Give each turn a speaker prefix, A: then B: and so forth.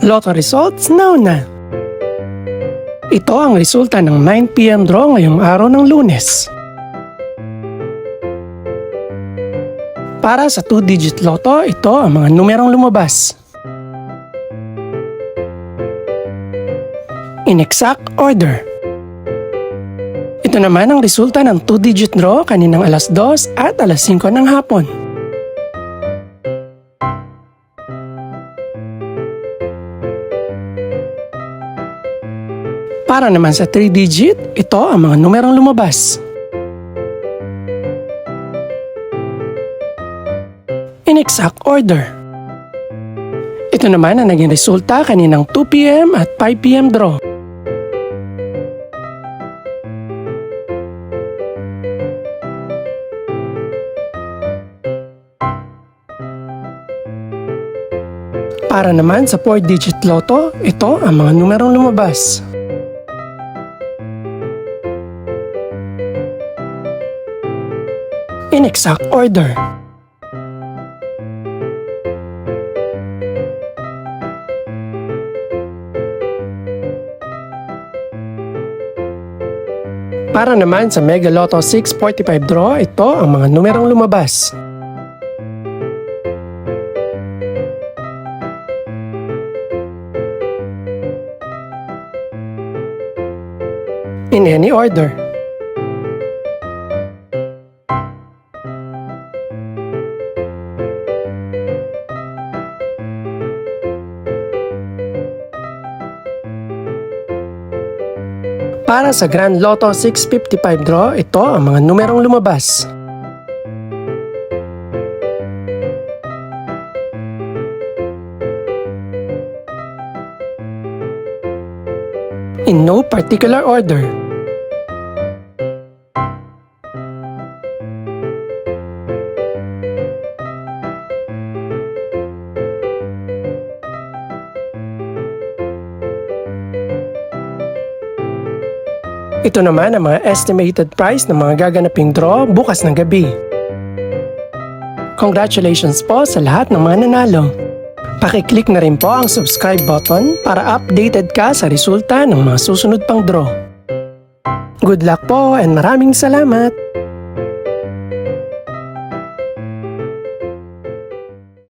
A: Lotto results now na. Ito ang resulta ng 9 PM draw ngayong araw ng Lunes. Para sa 2-digit lotto, ito ang mga numerong lumabas. In exact order. Ito naman ang resulta ng 2-digit draw kaninang alas 2 at alas 5 ng hapon. Para naman sa 3-digit, ito ang mga numerong lumabas. In exact order. Ito naman ang naging resulta kaninang 2 PM at 5 PM draw. Para naman sa 4-digit lotto, ito ang mga numerong lumabas. In exact order. Para naman sa Mega Lotto 645 draw, ito ang mga numerong lumabas. In any order. Para sa Grand Lotto 655 draw, ito ang mga numerong lumabas. In no particular order. Ito naman ang mga estimated price ng mga gaganaping draw bukas ng gabi. Congratulations po sa lahat ng mga nanalo. Pakiclick na rin po ang subscribe button para updated ka sa resulta ng mga susunod pang draw. Good luck po and maraming salamat!